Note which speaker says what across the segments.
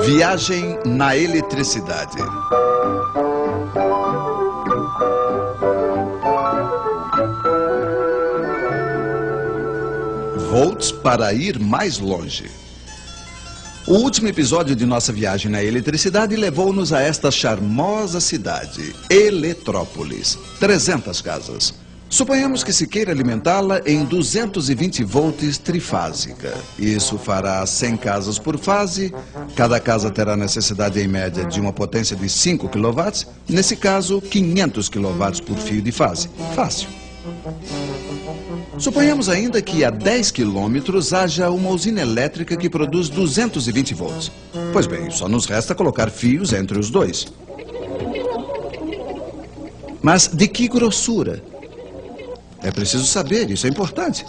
Speaker 1: Viagem na eletricidade. Volts para ir mais longe. O último episódio de nossa viagem na eletricidade levou-nos a esta charmosa cidade, Eletrópolis. 300 casas. Suponhamos que se queira alimentá-la em 220 volts trifásica. Isso fará 100 casas por fase. Cada casa terá necessidade em média de uma potência de 5 kW. Nesse caso, 500 kW por fio de fase. Fácil. Suponhamos ainda que a 10 quilômetros haja uma usina elétrica que produz 220 volts. Pois bem, só nos resta colocar fios entre os dois. Mas de que grossura? É preciso saber, isso é importante.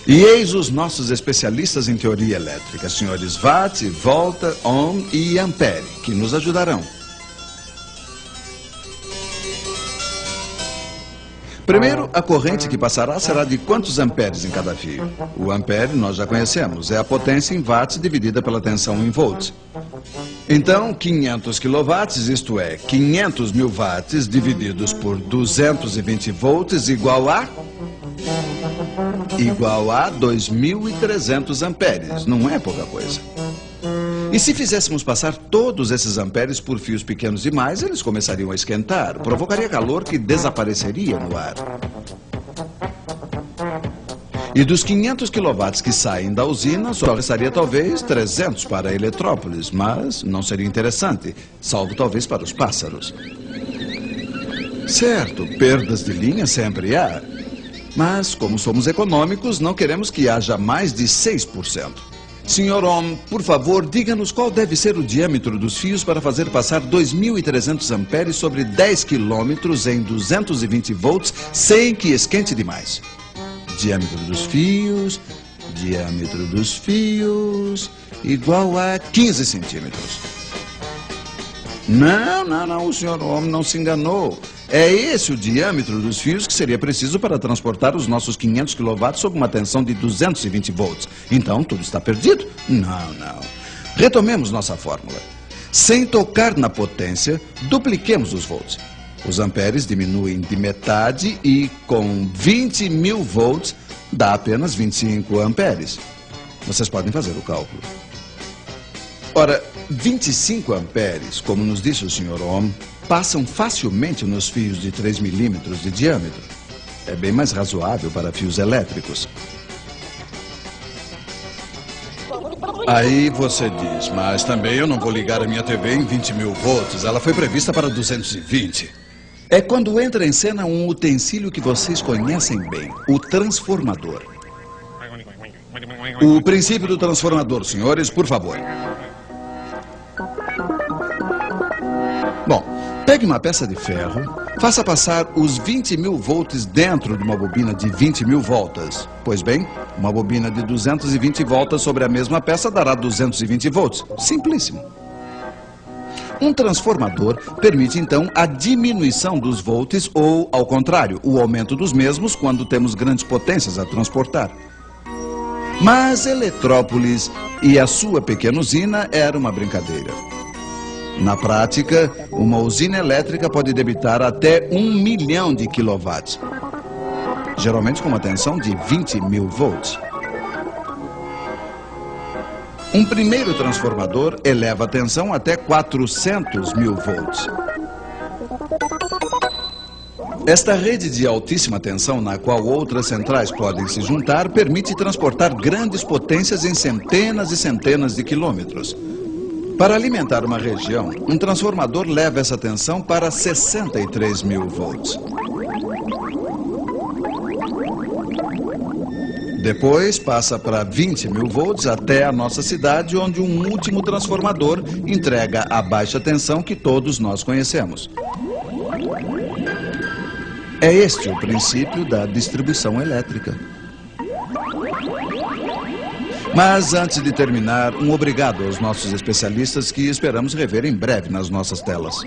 Speaker 1: E eis os nossos especialistas em teoria elétrica, senhores Watt, Volta, Ohm e Ampere, que nos ajudarão. Primeiro, a corrente que passará será de quantos amperes em cada fio? O ampere nós já conhecemos, é a potência em watts dividida pela tensão em volts. Então, 500 kW, isto é, 500 mil watts divididos por 220 volts igual a 2.300 amperes, não é pouca coisa. E se fizéssemos passar todos esses amperes por fios pequenos demais, eles começariam a esquentar, provocaria calor que desapareceria no ar. E dos 500 kW que saem da usina, só restaria talvez 300 para Eletrópolis, mas não seria interessante, salvo talvez para os pássaros. Certo, perdas de linha sempre há, mas como somos econômicos, não queremos que haja mais de 6%. Senhor Ohm, por favor, diga-nos qual deve ser o diâmetro dos fios para fazer passar 2.300 amperes sobre 10 quilômetros em 220 volts sem que esquente demais. Diâmetro dos fios, igual a 15 centímetros. Não, o senhor Ohm não se enganou. É esse o diâmetro dos fios que seria preciso para transportar os nossos 500 kW sob uma tensão de 220 volts. Então, tudo está perdido? Não. Retomemos nossa fórmula. Sem tocar na potência, dupliquemos os volts. Os amperes diminuem de metade e, com 20 mil volts, dá apenas 25 amperes. Vocês podem fazer o cálculo. Ora, 25 amperes, como nos disse o Sr. Ohm, passam facilmente nos fios de 3 milímetros de diâmetro. É bem mais razoável para fios elétricos. Aí você diz, mas também eu não vou ligar a minha TV em 20 mil volts. Ela foi prevista para 220. É quando entra em cena um utensílio que vocês conhecem bem, o transformador. O princípio do transformador, senhores, por favor. Bom, pegue uma peça de ferro, faça passar os 20 mil volts dentro de uma bobina de 20 mil voltas. Pois bem, uma bobina de 220 voltas sobre a mesma peça dará 220 volts. Simplíssimo. Um transformador permite, então, a diminuição dos volts ou, ao contrário, o aumento dos mesmos quando temos grandes potências a transportar. Mas Eletrópolis e a sua pequena usina era uma brincadeira. Na prática, uma usina elétrica pode debitar até 1 milhão de quilowatts, geralmente com uma tensão de 20 mil volts. Um primeiro transformador eleva a tensão até 400 mil volts. Esta rede de altíssima tensão, na qual outras centrais podem se juntar, permite transportar grandes potências em centenas e centenas de quilômetros. Para alimentar uma região, um transformador leva essa tensão para 63 mil volts. Depois passa para 20 mil volts até a nossa cidade, onde um último transformador entrega a baixa tensão que todos nós conhecemos. É este o princípio da distribuição elétrica. Mas antes de terminar, um obrigado aos nossos especialistas que esperamos rever em breve nas nossas telas.